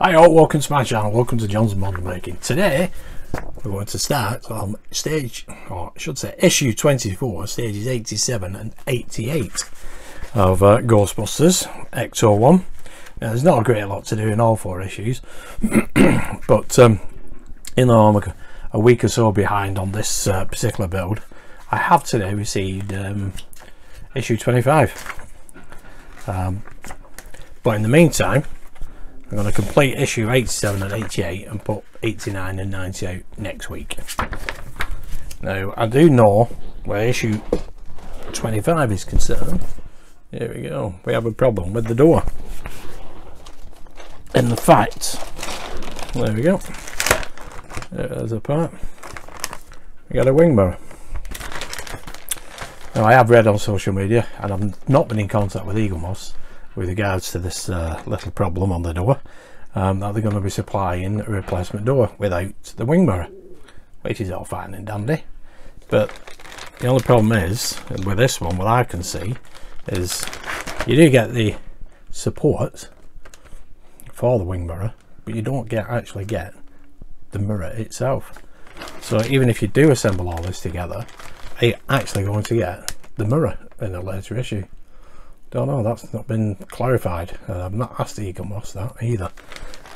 Hi all, welcome to my channel, welcome to John's Model Making. Today we're going to start on issue 24, stages 87 and 88 of Ghostbusters, Ecto 1. Now, there's not a great lot to do in all four issues, but you know, I'm a week or so behind on this particular build. I have today received issue 25, but in the meantime I'm going to complete issue 87 and 88 and put 89 and 90 out next week. Now, I do know where issue 25 is concerned. Here we go. We have a problem with the door. In the fact, there we go. There's a part. We got a wing mirror. Now, I have read on social media, and I've not been in contact with Eagle Moss with regards to this little problem on the door, that they're going to be supplying a replacement door without the wing mirror, which is all fine and dandy. But the only problem is with this one, what I can see is you do get the support for the wing mirror, but you don't actually get the mirror itself. So even if you do assemble all this together, are you actually going to get the mirror in a later issue? Don't know, that's not been clarified. I've not asked Eagle Moss that either.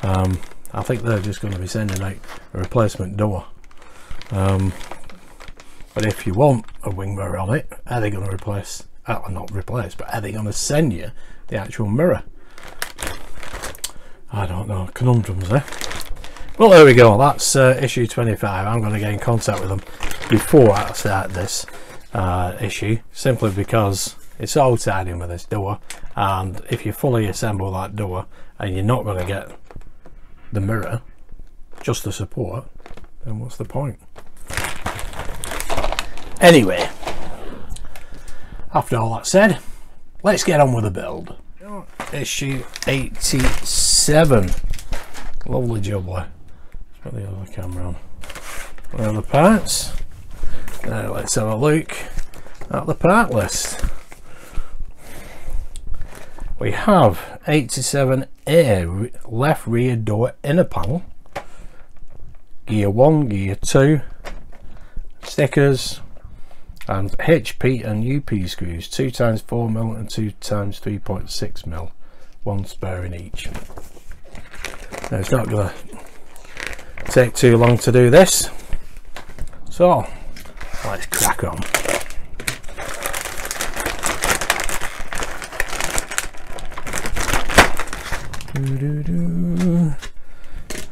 I think they're just going to be sending out a replacement door. But if you want a wing mirror on it, are they going to replace, not replace, but are they going to send you the actual mirror? I don't know, conundrums there. Well, there we go, that's issue 25. I'm going to get in contact with them before I start this issue, simply because it's all tied in with this door, and if you fully assemble that door and you're not going to get the mirror, just the support, then what's the point? Anyway, after all that said, let's get on with the build. Issue 87. Lovely jubbly. Let's put the other camera on. The other parts. Now let's have a look at the part list. We have 87A left rear door inner panel, gear 1, gear 2, stickers, and HP and UP screws, 2x4mm and 2x3.6mm, one spare in each. Now, it's not going to take too long to do this, so let's crack on.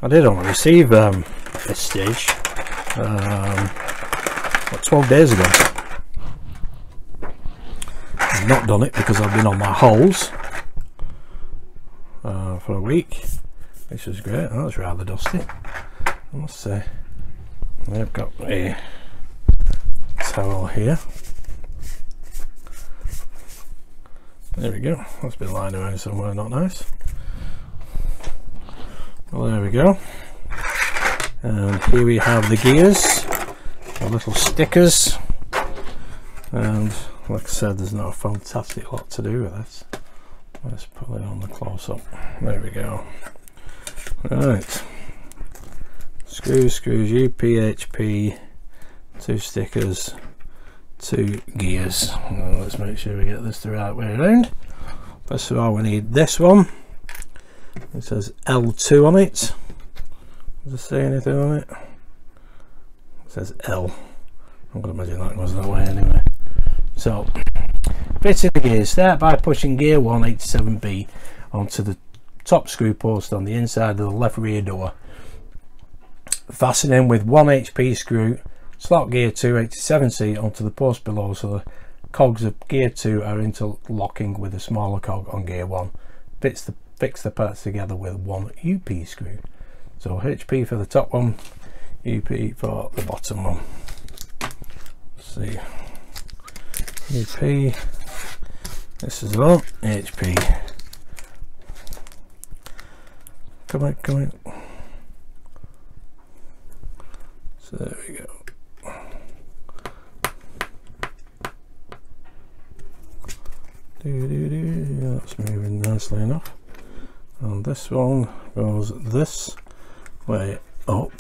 I did only receive this stage what, 12 days ago. I've not done it because I've been on my holes for a week, which was great. That was rather dusty, I must say. I've got a towel here. There we go, that's been lying around somewhere, not nice. Well, there we go, and here we have the gears, the little stickers, and like I said, there's not a fantastic lot to do with this. Let's put it on the close-up. There we go. Right, screws, UP, HP, 2 stickers, 2 gears. Now let's make sure we get this the right way around. First of all, we need this one. It says L2 on it. Does it say anything on it? It says L. I'm going to imagine that goes that way anyway. So, fitting the gears. Start by pushing gear 1 87B onto the top screw post on the inside of the left rear door. Fasten in with 1 HP screw. Slot gear 2 87C onto the post below, so the cogs of gear 2 are interlocking with a smaller cog on gear 1. Fix the parts together with 1 UP screw. So HP for the top one, UP for the bottom one. Let's see. UP, this is the one, HP. Come on. So there we go. That's moving nicely enough. and this one goes this way up.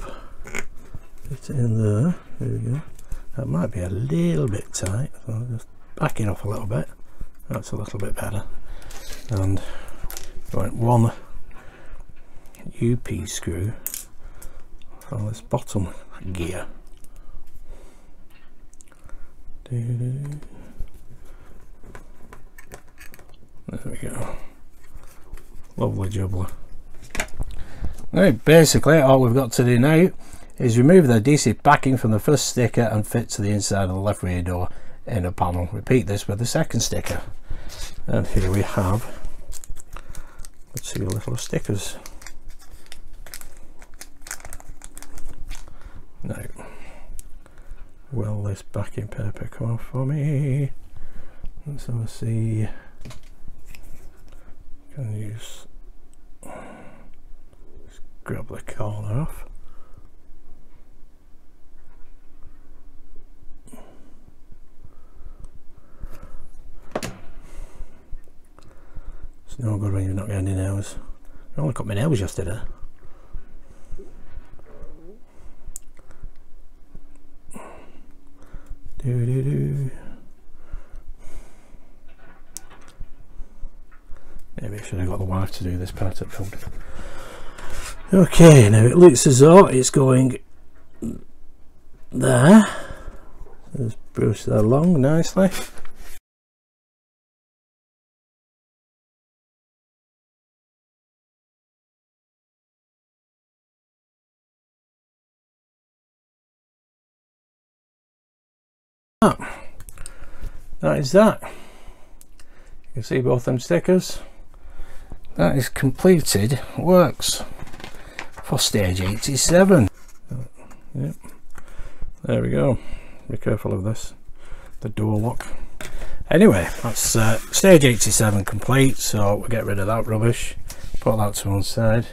Fit it in there. There we go. That might be a little bit tight, so I'll just back it off a little bit. That's a little bit better. And right, one UP screw from this bottom gear. There we go. Lovely jubbler. Right, basically all we've got to do now is remove the adhesive backing from the first sticker and fit to the inside of the left rear door inner panel. Repeat this with the second sticker. And here we have the two little stickers. Now, will this backing paper come off for me? Let's have a see. Can use, just grab the corner off. It's no good when you've not got any nails. I only cut my nails yesterday. Maybe I should have got the wife to do this part of the build. Okay, now it looks as though it's going there. Just brush that along nicely. That is that. You can see both them stickers. That is completed works for stage 87. Yep. There we go. Be careful of this, the door lock. Anyway, that's stage 87 complete, so we'll get rid of that rubbish, put that to one side,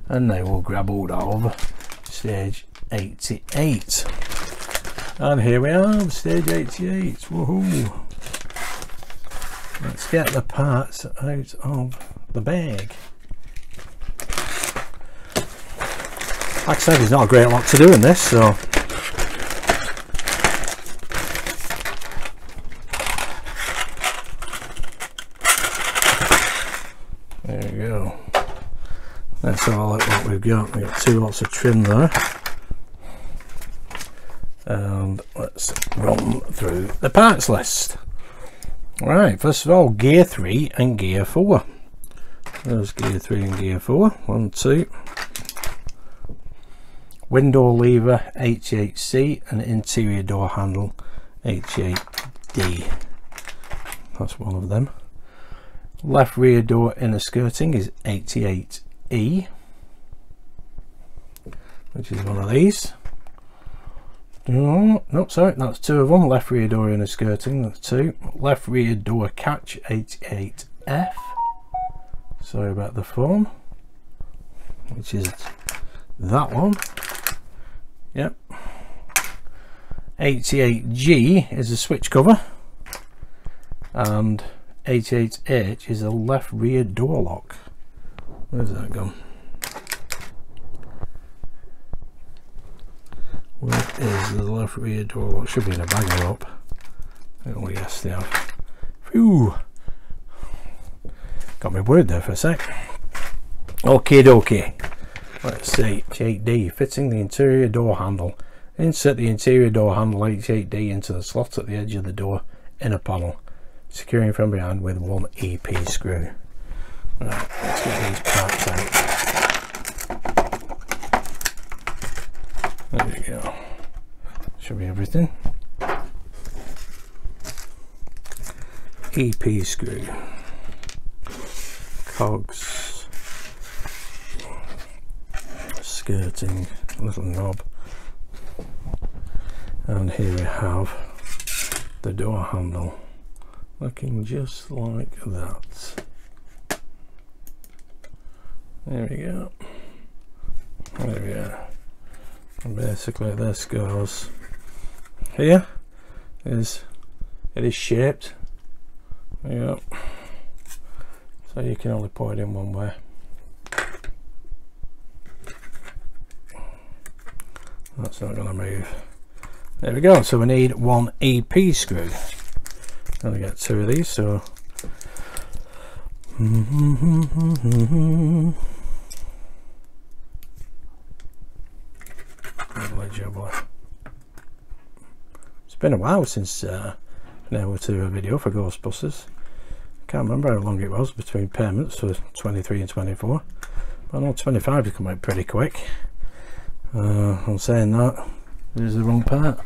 and now we'll grab hold of stage 88. And here we have stage 88. Woohoo! Let's get the parts out of the bag. Like I said, there's not a great lot to do in this, so there we go. Let's have a look what we've got. We've got two lots of trim there. And let's run through the parts list. Right, first of all, gear 3 and gear 4. There's gear 3 and gear 4. 1, 2. Window lever H8C and interior door handle H8D. That's one of them. Left rear door inner skirting is 88E, which is one of these. No, sorry, that's two of them. Left rear door inner skirting, that's two. Left rear door catch H8F. Sorry about the form, which is that one. Yep. 88G is a switch cover, and 88H is a left rear door lock. Where's that gone? Where is the left rear door lock? Should be in a bag of rope. Oh yes, they have. Phew! Got me worried there for a sec. Okay dokie. Let's see. H8D, fitting the interior door handle. Insert the interior door handle H8D into the slot at the edge of the door inner panel, securing from behind with one EP screw. Right, let's get these parts out. There we go. Should be everything. EP screw, cogs, skirting, little knob, and here we have the door handle, looking just like that. There we go. There we are. And basically this goes here. It is shaped. Yep. So you can only pour it in one way. That's not going to move. There we go. So we need one EP screw. Gonna get 2 of these, so it's been a while since been able to do a video for Ghostbusters. Can't remember how long it was between payments for 23 and 24, but I know 25 has come out pretty quick. I'm saying that there's the wrong part.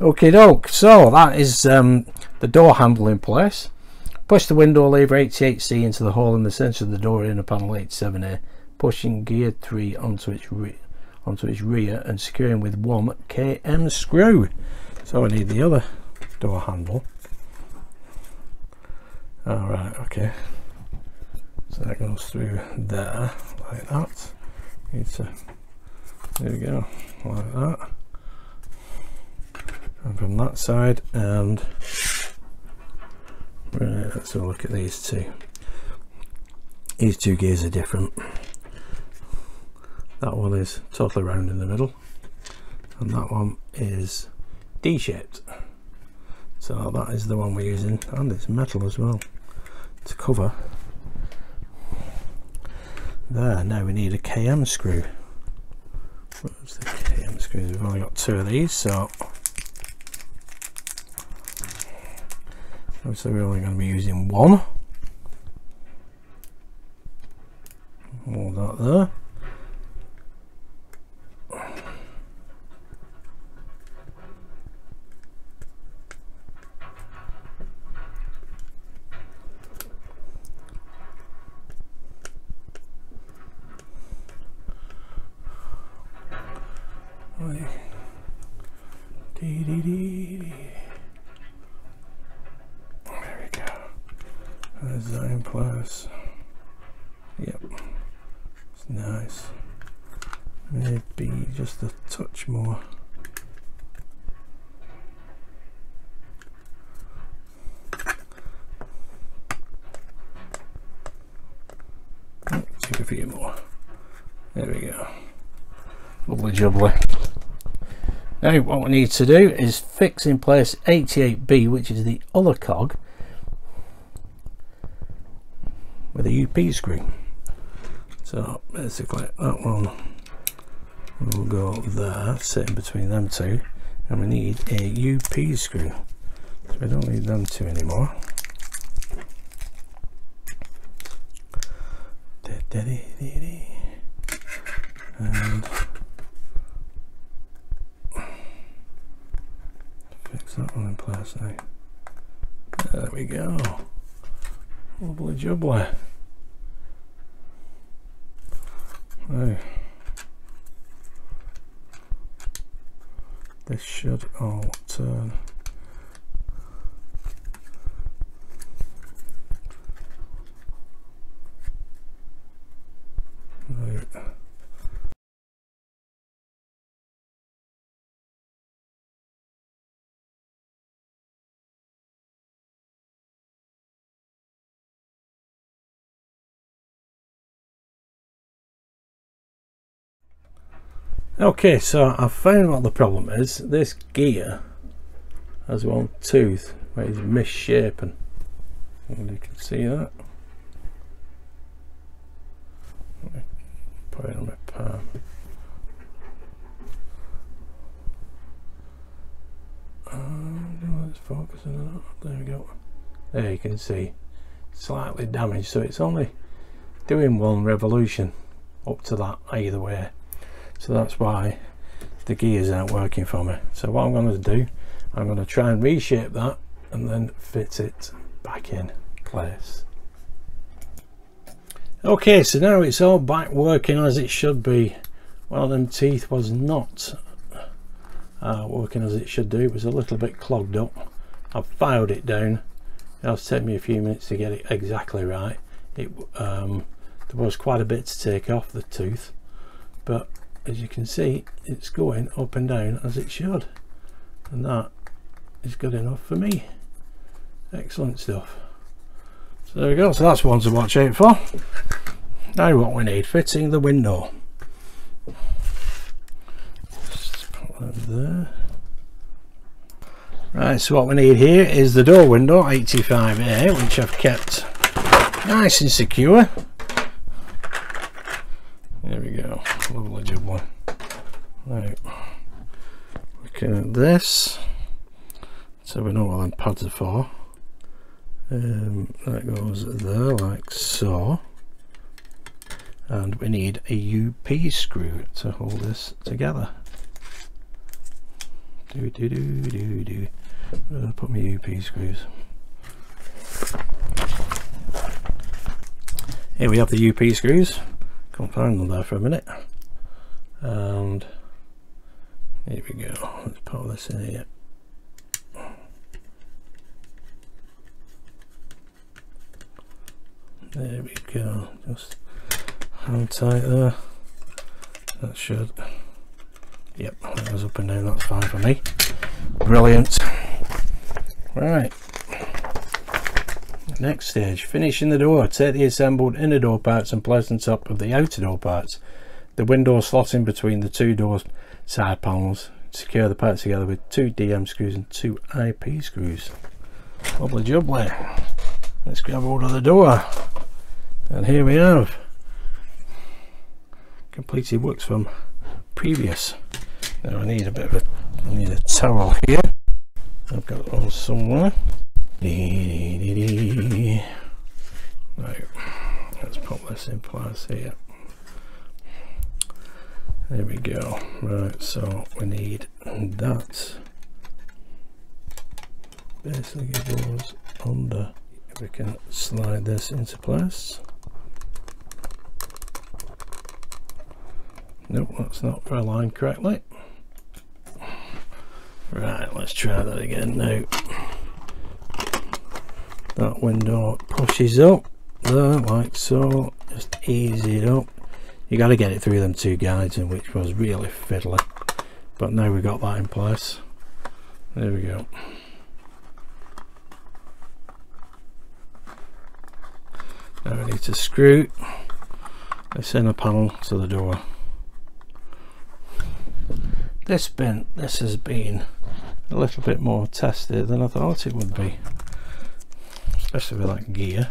Okay doke, so that is the door handle in place. Push the window lever 88C into the hole in the centre of the door inner panel 87A, pushing gear 3 onto its rear and securing with 1 km screw. So I need the other door handle. Alright, okay. So that goes through there, like that. There we go, like that. And from that side, and right, let's have a look at these two. These 2 gears are different. That one is totally round in the middle, and that one is D-shaped. So that is the one we're using, and it's metal as well to cover. There, now we need a KM screw. Where's the KM screws? We've only got 2 of these, so obviously we're only going to be using 1. Hold that there. There we go. There's that in place. Yep, it's nice. Maybe just a touch more. Take a few more. There we go. Lovely jubbly. Now what we need to do is fix in place 88B, which is the other cog, with a UP screw. So basically that one will go there, sitting between them 2, and we need a UP screw. So we don't need them 2 anymore. And fix that one in place now. There we go. Lovely jubbly. Now, this should all turn. Right. Okay, so I've found what the problem is. This gear has one tooth where it's misshapen, and you can see that. Let me put it on my palm. Let's focus on that. There we go. There you can see, slightly damaged, so it's only doing 1 revolution up to that either way. So that's why the gears aren't working for me. So what I'm going to do, I'm going to try and reshape that and then fit it back in place. Okay, so now it's all back working as it should be. One of them teeth was not working as it should do. It was a little bit clogged up. I've filed it down. It'll take me a few minutes to get it exactly right. There was quite a bit to take off the tooth, but as you can see, it's going up and down as it should, and that is good enough for me. Excellent stuff. So there we go. So that's one to watch out for. Now what we need, fitting the window. there. Right, so what we need here is the door window 85A, which I've kept nice and secure. There we go, lovely jubbly. Right, looking at this, so we know what them pads are for. That goes there like so, and we need a UP screw to hold this together. I'll put my UP screws. Here we have the UP screws. Can't find them there for a minute. And here we go. Let's put this in here. There we go. Just hand tight there. That should. Yep, that goes up and down. That's fine for me. Brilliant. Right. Next stage, finishing the door. Take the assembled inner door parts and place on top of the outer door parts. The window slot in between the two door side panels. Secure the parts together with 2 DM screws and 2 IP screws. Lovely jubbly. Let's grab hold of the door. And here we have completed works from previous. Now I need a bit of a towel here. I've got it all somewhere. Right, let's put this in place here. There we go. Right, so we need that. Basically goes under. If we can slide this into place. Nope, that's not aligned correctly. Right, let's try that again now. That window pushes up there like so, just ease it up. You got to get it through them 2 guides, and which was really fiddly, but now we've got that in place. There we go. Now we need to screw this inner panel to the door. This has been a little bit more tested than I thought it would be, especially with that gear.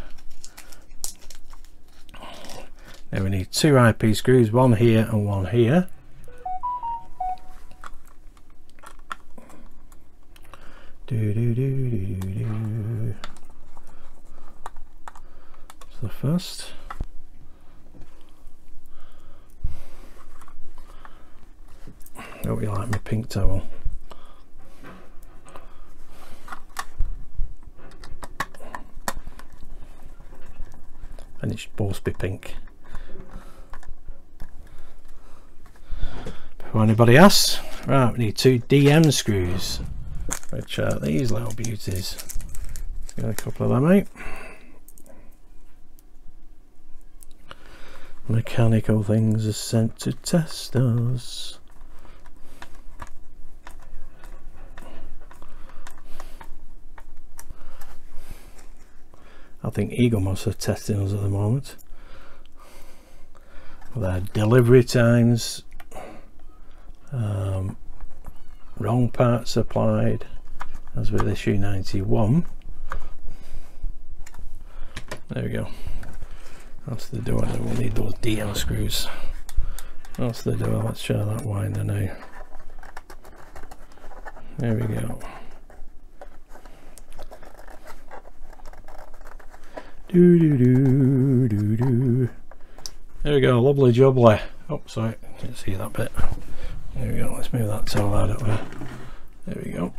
Now we need 2 IP screws, one here and one here. So the first. Hope you like my pink towel. And it should both be pink. Before anybody asks, right, we need 2 DM screws, which are these little beauties. Let's get a couple of them out. Mechanical things are sent to testers. I think Eagle must are testing us at the moment. Their delivery times, wrong parts applied, as with issue 91. There we go. That's the door. We'll need those DM screws. That's the door. Let's try that winder now. There we go. There we go, lovely jubbly. Oh, sorry, can't see that bit. There we go, let's move that towel out of there. There we go.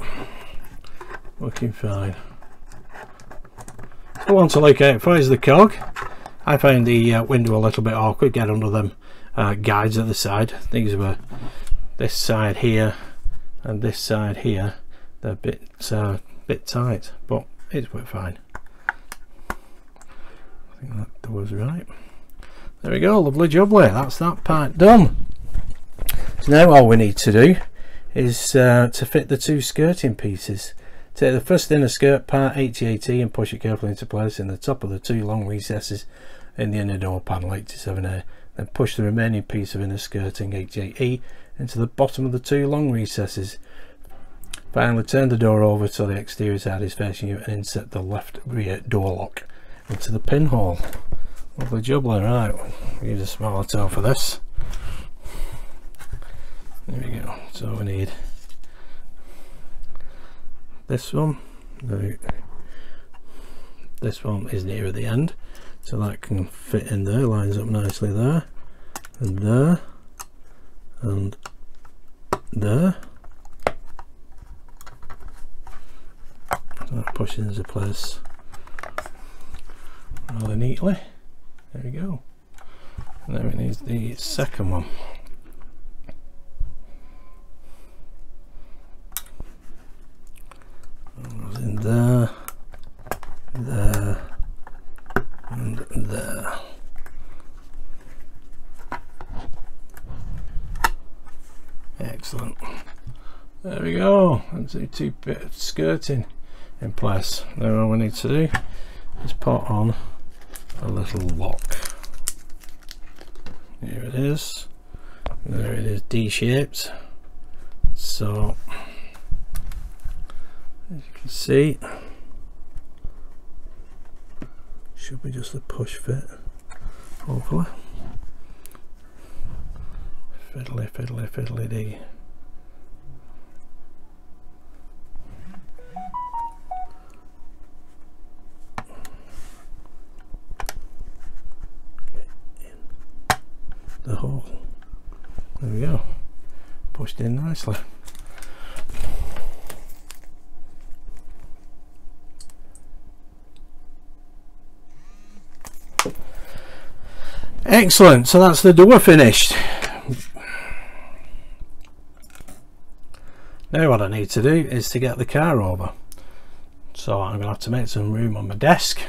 Looking fine. The one to look out for is the cog. I found the window a little bit awkward, get under them guides at the side. These were this side here and this side here. They're a bit tight, but it's worked fine. I think that was right. There we go, lovely jubbly. That's that part done. So now all we need to do is to fit the 2 skirting pieces. Take the first inner skirt part 8080 and push it carefully into place in the top of the 2 long recesses in the inner door panel 87A. Then push the remaining piece of inner skirting 88E into the bottom of the two long recesses. Finally turn the door over so the exterior side is facing you and insert the left rear door lock into the pinhole. Lovely jubbly. Right, we'll use a smaller toe for this. There we go. So we need this one. This one is nearer the end, so that can fit in there, lines up nicely there, and there, and there. So that pushes into place rather neatly. There we go. And then we need the second one. In there, there, and there. Excellent. There we go. That's the two bit of skirting in place. Now all we need to do is put on a little lock. Here it is. There it is, D-shaped. So as you can see, should be just a push fit, hopefully. Fiddly, fiddly, fiddly dee. Get in the hole. There we go. Pushed in nicely. Excellent, so that's the door finished. Now what I need to do is to get the car over. So I'm going to have to make some room on my desk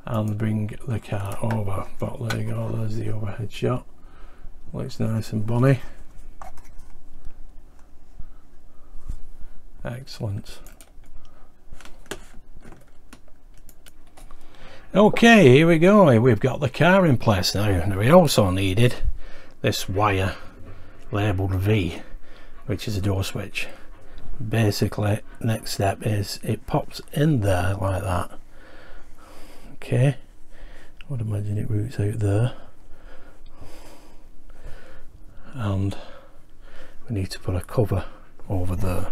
and bring the car over. But there you go, there's the overhead shot. Looks nice and bunny. Excellent. Okay, here we go. We've got the car in place now. Now we also needed this wire labelled V, which is a door switch. Basically, next step is it pops in there like that. Okay, I would imagine it routes out there, and we need to put a cover over there,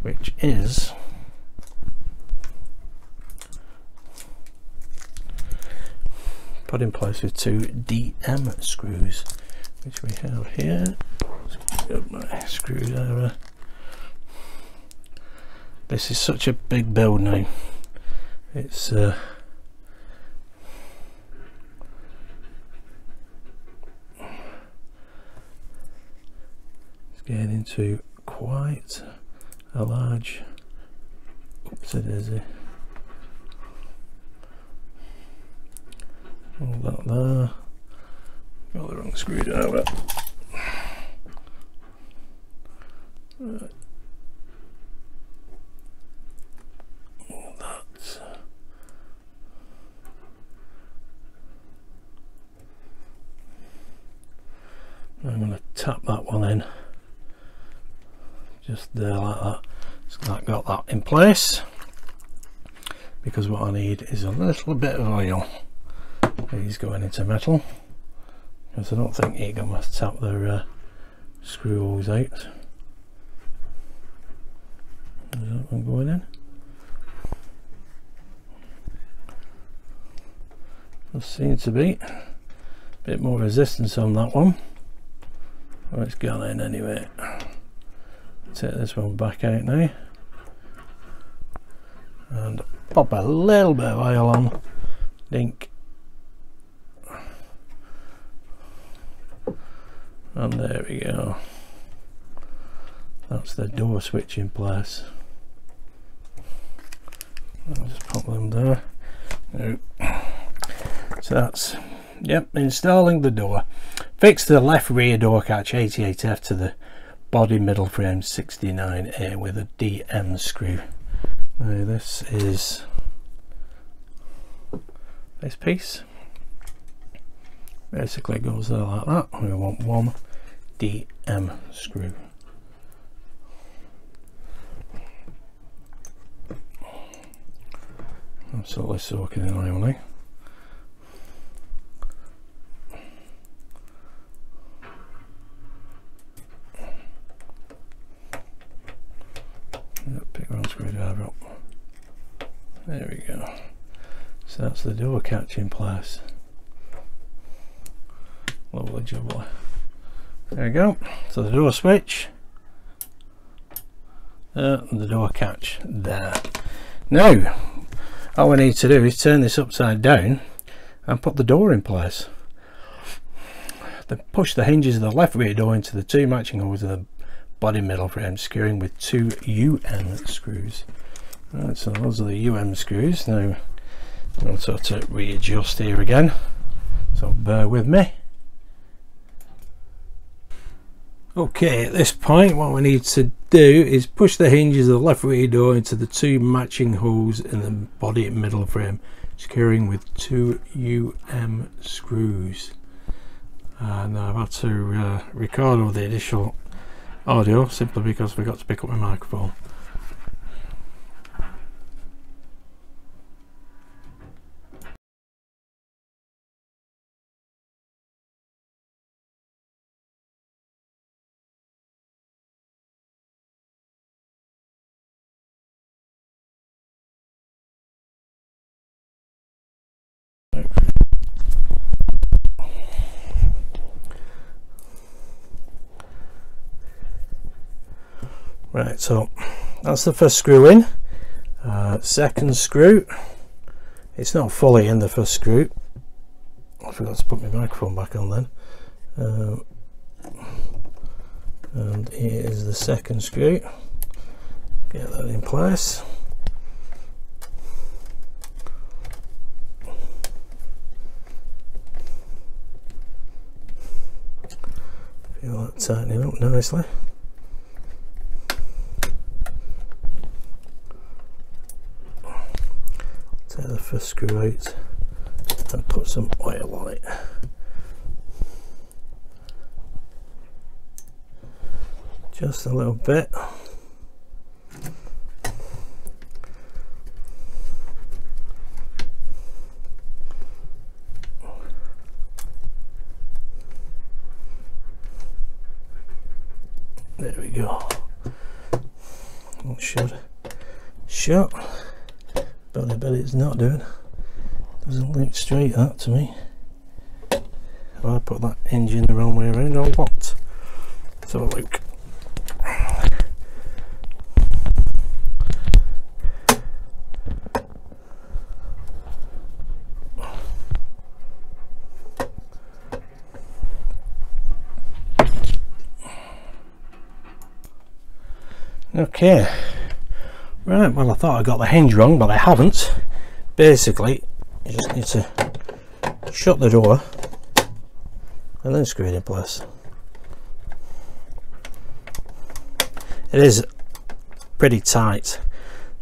which is put in place with two DM screws, which we have here. Let's get my screwdriver. This is such a big build now. It's getting into quite a large oopsie-daisy. All that there. Got the wrong screwdriver. Right. All that. I'm going to tap that one in. Just there like that. So I got that in place. Because what I need is a little bit of oil. These going into metal, because I don't think you're going to tap their screw holes out. Is that one going in? There seems to be a bit more resistance on that one. Well, it's gone in anyway. Take this one back out now and pop a little bit of oil on. Dink. And there we go. That's the door switch in place. I'll just pop them there. So that's, yep, installing the door. Fix the left rear door catch 88F to the body middle frame 69A with a DM screw. Now this is this piece. Basically goes there like that. We want one DM screw. Absolutely soaking in oil now. Pick one screwdriver up. There we go. So that's the door catch in place. Lovely jubbly. There we go. So the door switch and the door catch there. Now all we need to do is turn this upside down and put the door in place. Push the hinges of the left rear door into the two matching holes of the body middle frame, securing with two UM screws. Right, so those are the UM screws. Now I'll sort of readjust here again, so bear with me. Okay, at this point what we need to do is push the hinges of the left rear door into the two matching holes in the body middle frame, securing with two UM screws. Now I've had to record all the initial audio simply because I forgot to pick up my microphone. Right, so that's the first screw in. Second screw, it's not fully in the first screw. I forgot to put my microphone back on then. And here is the second screw. Get that in place. Feel that tightening up nicely. Take the first screw out and put some oil on it. Just a little bit. There we go. It should shut. But I bet it's not doing. Doesn't look straight, that to me. Have I put that hinge in the wrong way around or what? Let's have a look. Okay. Right, well I thought I got the hinge wrong, but I haven't. Basically, you just need to shut the door and then screw it in place. It is pretty tight,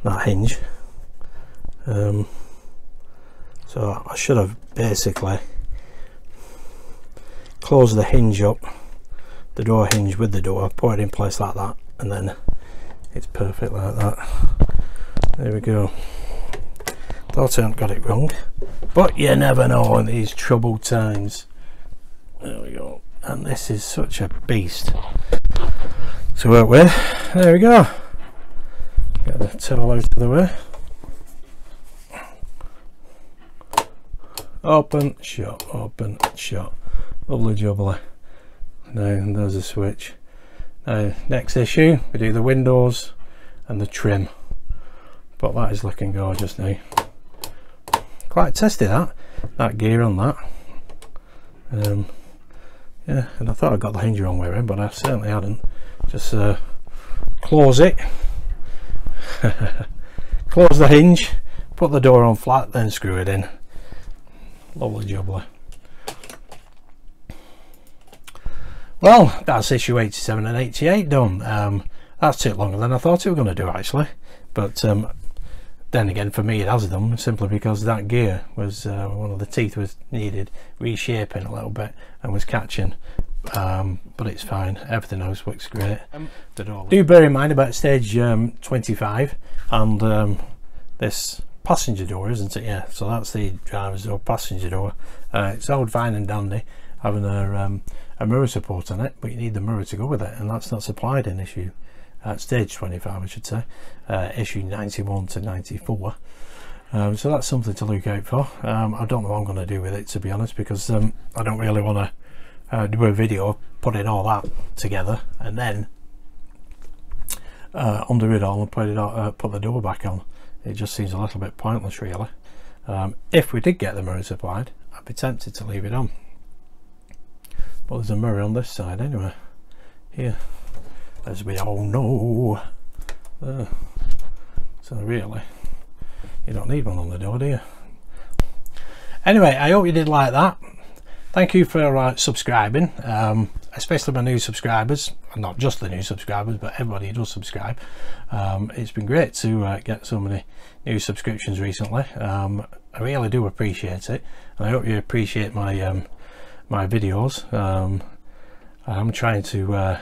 that hinge. So I should have basically closed the hinge up, the door hinge with the door, put it in place like that, and then it's perfect like that. There we go. Thought I hadn't got it wrong, but you never know in these troubled times. There we go. And this is such a beast to work with. There we go. Get the towel out of the way. Open, shut, open, shut. Lovely jubbly. Now there's a switch. Now next issue, we do the windows and the trim, but that is looking gorgeous now. Quite testy that gear on that. Yeah, and I thought I got the hinge wrong way around, but I certainly hadn't. Just close it, close the hinge, put the door on flat, then screw it in. Lovely jubbly. Well, that's issue 87 and 88 done. That's took longer than I thought it was going to do actually, but then again for me it has done, simply because that gear was one of the teeth was needed reshaping a little bit and was catching but it's fine. Everything else works great. Do bear in mind about stage 25 and this passenger door, isn't it? Yeah, so that's the driver's door, passenger door. It's all fine and dandy having a mirror support on it, but you need the mirror to go with it, and that's not supplied in issue stage 25, I should say, issue 91 to 94. So that's something to look out for. I don't know what I'm going to do with it, to be honest, because I don't really want to do a video putting all that together and then undo it all and put the door back on. It just seems a little bit pointless, really. If we did get the mirror supplied, I'd be tempted to leave it on, but there's a mirror on this side anyway, here, as we all know. So really, you don't need one on the door, do you? Anyway, I hope you did like that. Thank you for subscribing, especially my new subscribers, and not just the new subscribers, but everybody who does subscribe. It's been great to get so many new subscriptions recently. I really do appreciate it, and I hope you appreciate my my videos. I'm trying to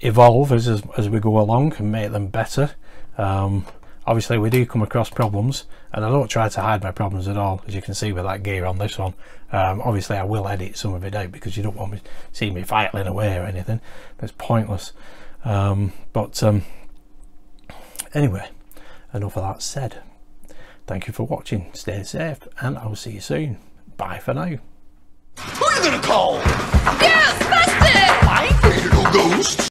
evolve as we go along and make them better. Obviously we do come across problems, and I don't try to hide my problems at all, as you can see with that gear on this one. Obviously I will edit some of it out because you don't want me to see me fighting away or anything. It's pointless. Anyway, enough of that said. Thank you for watching, stay safe, and I'll see you soon. Bye for now. Who are you gonna call? Ghostbusters! I ain't afraid of no ghosts.